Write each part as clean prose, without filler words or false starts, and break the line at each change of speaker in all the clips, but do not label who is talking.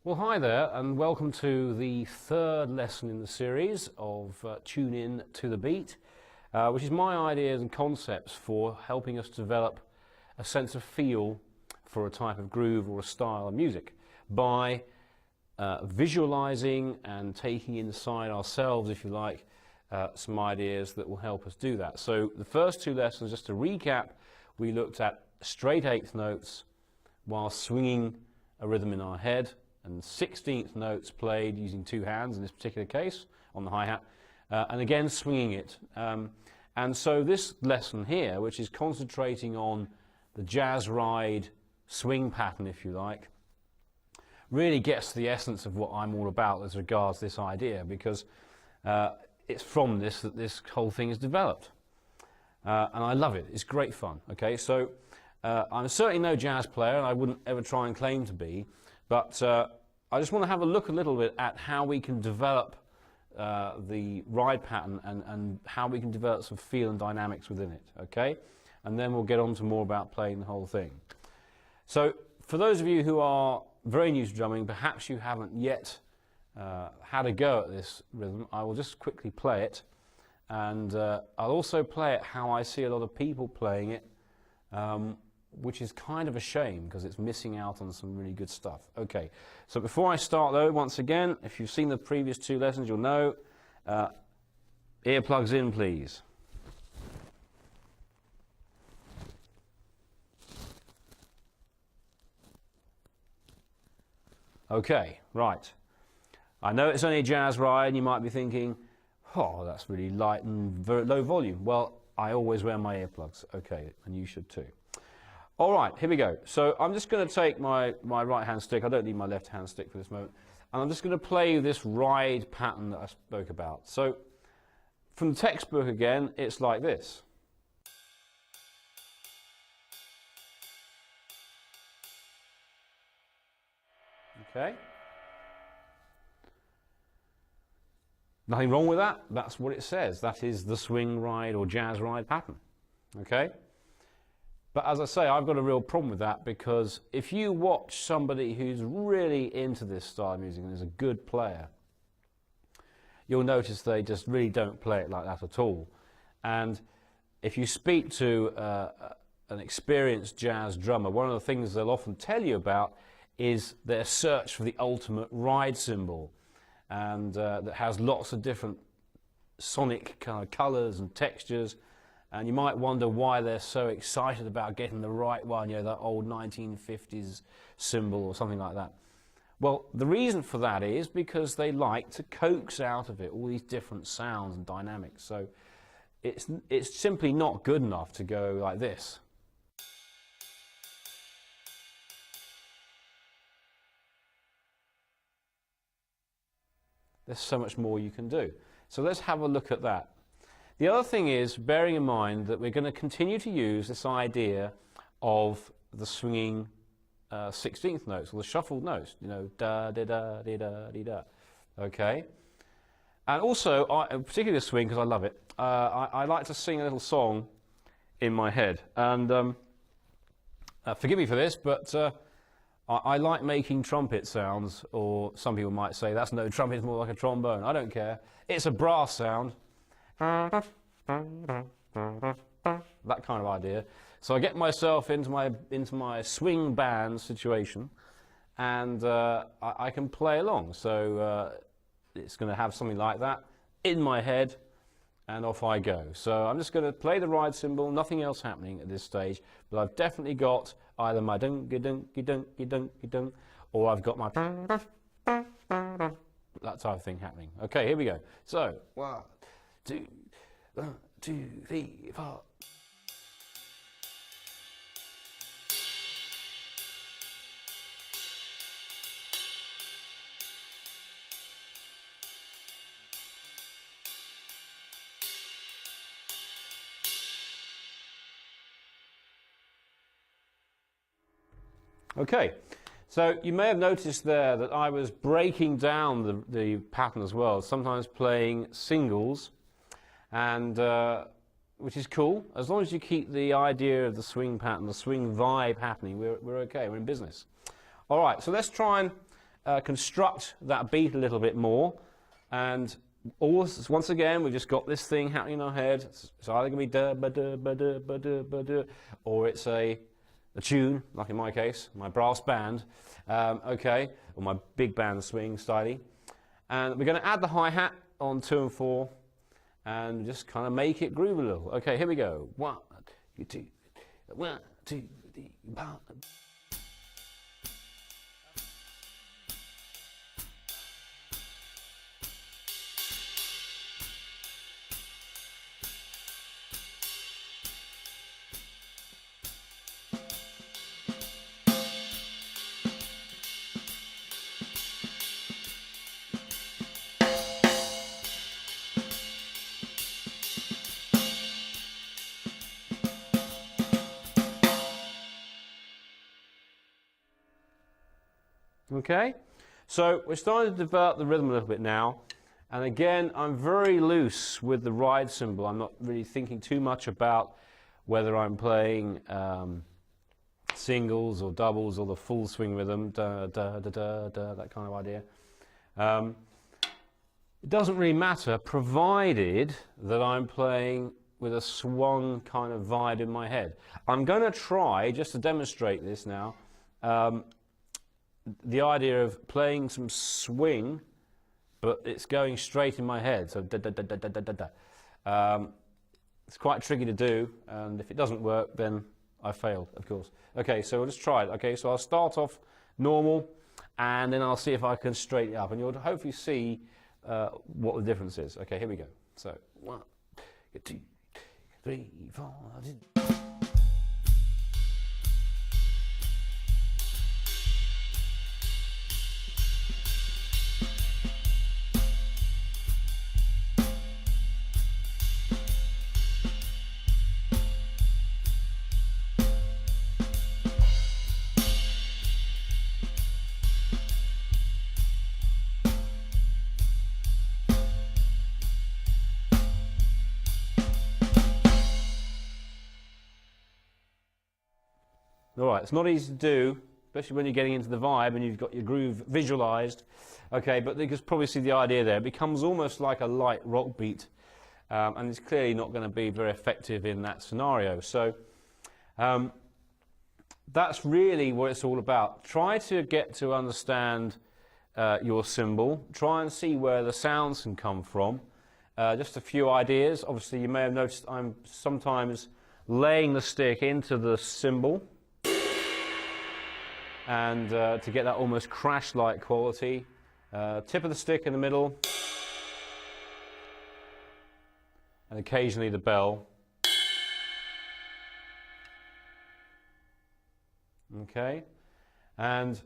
Well, hi there, and welcome to the third lesson in the series of Tune In to the Beat, which is my ideas and concepts for helping us develop a sense of feel for a type of groove or a style of music by visualizing and taking inside ourselves, if you like, some ideas that will help us do that. So the first two lessons, just to recap, we looked at straight eighth notes while swinging a rhythm in our head, and 16th notes played using two hands in this particular case on the hi-hat, and again swinging it. And so this lesson here, which is concentrating on the jazz ride swing pattern, if you like, really gets to the essence of what I'm all about as regards this idea, because it's from this that this whole thing is developed. And I love it. It's great fun. Okay, so I'm certainly no jazz player, and I wouldn't ever try and claim to be, but I just want to have a look a little bit at how we can develop the ride pattern and how we can develop some feel and dynamics within it, okay? And then we'll get on to more about playing the whole thing. So for those of you who are very new to drumming, perhaps you haven't yet had a go at this rhythm, I will just quickly play it, and I'll also play it how I see a lot of people playing it, which is kind of a shame because it's missing out on some really good stuff. Okay, so before I start though, once again, if you've seen the previous two lessons, you'll know, earplugs in please. Okay, right. I know it's only a jazz ride and you might be thinking, oh, that's really light and very low volume. Well, I always wear my earplugs, okay, and you should too. All right, here we go. So I'm just going to take my right hand stick. I don't need my left hand stick for this moment. And I'm just going to play this ride pattern that I spoke about. So from the textbook again, it's like this. Okay. Nothing wrong with that. That's what it says. That is the swing ride or jazz ride pattern. Okay. But as I say, I've got a real problem with that, because if you watch somebody who's really into this style of music and is a good player, you'll notice they just really don't play it like that at all. And if you speak to an experienced jazz drummer, one of the things they'll often tell you about is their search for the ultimate ride cymbal, and that has lots of different sonic kind of colours and textures. And you might wonder why they're so excited about getting the right one, you know, that old 1950s cymbal or something like that. Well, the reason for that is because they like to coax out of it all these different sounds and dynamics. So it's simply not good enough to go like this. There's so much more you can do. So let's have a look at that. The other thing is, bearing in mind that we're going to continue to use this idea of the swinging 16th notes, or the shuffled notes, you know, da da da da da da da. Okay? And also, particularly the swing, because I love it, I like to sing a little song in my head. And forgive me for this, but I like making trumpet sounds, or some people might say that's no trumpet, it's more like a trombone. I don't care. It's a brass sound. That kind of idea. So I get myself into my swing band situation, and I can play along. So it's going to have something like that in my head, and off I go. So I'm just going to play the ride cymbal, nothing else happening at this stage, but I've definitely got either my dunk-a-dunk-a-dunk-a-dunk-a-dunk, or I've got my that type of thing happening. Okay, here we go. So 1, 2, 1, 2, 3, 4. Okay, so you may have noticed there that I was breaking down the pattern as well, sometimes playing singles, and which is cool. As long as you keep the idea of the swing pattern, the swing vibe happening, we're okay, we're in business. All right, so let's try and construct that beat a little bit more, and once again we've just got this thing happening in our head. It's either going to be da ba da ba da ba da ba da, or it's a tune, like in my case, my brass band, okay, or my big band swing styly. And we're going to add the hi-hat on 2 and 4 and just kind of make it groove a little. Okay, here we go. 1, 2, 1, 2, 3, 4. Okay, so we're starting to develop the rhythm a little bit now, and again I'm very loose with the ride cymbal. I'm not really thinking too much about whether I'm playing singles or doubles or the full swing rhythm, da da da da da, that kind of idea. It doesn't really matter, provided that I'm playing with a swung kind of vibe in my head. I'm going to try, just to demonstrate this now, the idea of playing some swing, but it's going straight in my head, so da da da da da da da da. It's quite tricky to do, and if it doesn't work, then I failed, of course. Okay, so we'll just try it. Okay, so I'll start off normal, and then I'll see if I can straighten it up, and you'll hopefully see what the difference is. Okay, here we go. So 1, 2, 3, 4. All right, it's not easy to do, especially when you're getting into the vibe and you've got your groove visualized. Okay, but you can probably see the idea there. It becomes almost like a light rock beat, and it's clearly not going to be very effective in that scenario. So that's really what it's all about. Try to get to understand your cymbal. Try and see where the sounds can come from. Just a few ideas. Obviously, you may have noticed I'm sometimes laying the stick into the cymbal, and to get that almost crash-like quality. Tip of the stick in the middle, and occasionally the bell. Okay, and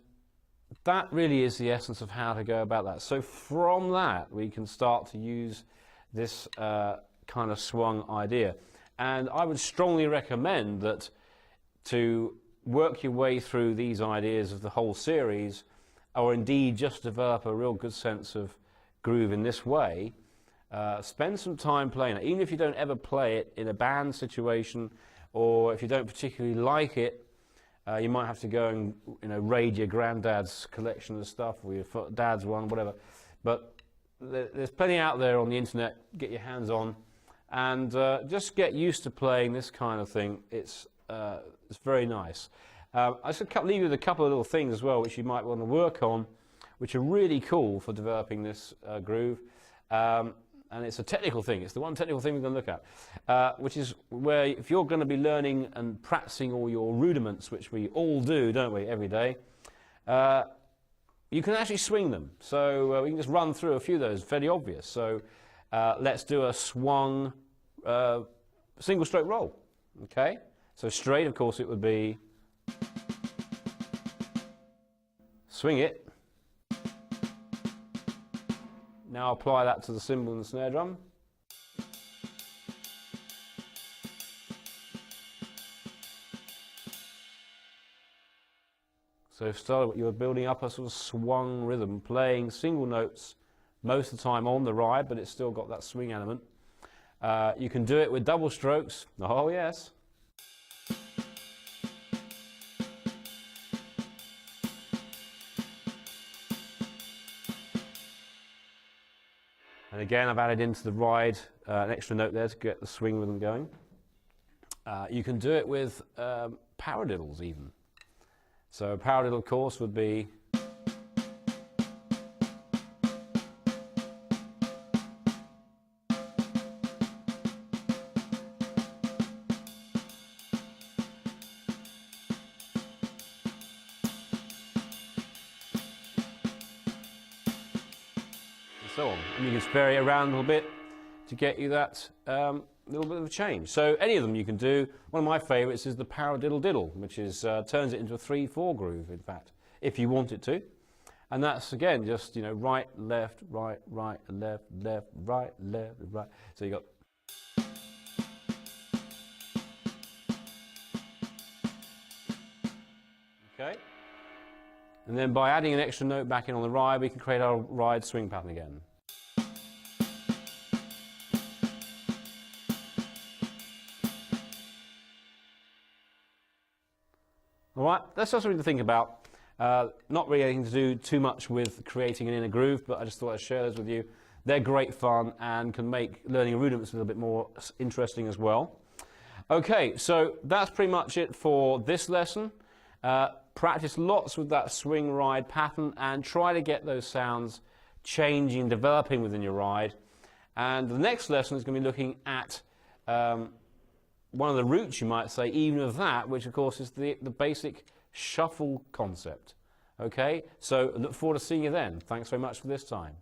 that really is the essence of how to go about that. So from that we can start to use this kind of swung idea, and I would strongly recommend that to work your way through these ideas of the whole series, or indeed just develop a real good sense of groove in this way. Spend some time playing it, even if you don't ever play it in a band situation, or if you don't particularly like it, you might have to go and raid your granddad's collection of stuff, or your dad's one, whatever. But there's plenty out there on the internet. Get your hands on, and just get used to playing this kind of thing. It's very nice. I should leave you with a couple of little things as well which you might want to work on, which are really cool for developing this groove. And it's a technical thing. It's the one technical thing we're going to look at, which is where if you're going to be learning and practicing all your rudiments, which we all do, don't we, every day, you can actually swing them. So we can just run through a few of those, fairly obvious. So let's do a swung single stroke roll. Okay? So straight, of course, it would be swing it. Now apply that to the cymbal and the snare drum. So you're building up a sort of swung rhythm, playing single notes most of the time on the ride, but it's still got that swing element. You can do it with double strokes. Oh yes. And again, I've added into the ride an extra note there to get the swing rhythm going. You can do it with paradiddles even. So a paradiddle, of course, would be so on. And you can vary it around a little bit to get you that little bit of a change. So any of them you can do. One of my favourites is the paradiddle diddle, which is turns it into a 3/4 groove, in fact, if you want it to. And that's again just, you know, right, left, right, right, left, left, right, left, right. So you got. Okay. And then by adding an extra note back in on the ride, we can create our ride swing pattern again. All right, that's just something to think about. Not really anything to do too much with creating an inner groove, but I just thought I'd share those with you. They're great fun and can make learning rudiments a little bit more interesting as well. Okay, so that's pretty much it for this lesson. Practice lots with that swing ride pattern and try to get those sounds changing, developing within your ride. And the next lesson is going to be looking at one of the roots, you might say, even of that, which of course is the basic shuffle concept. Okay, so I look forward to seeing you then. Thanks very much for this time.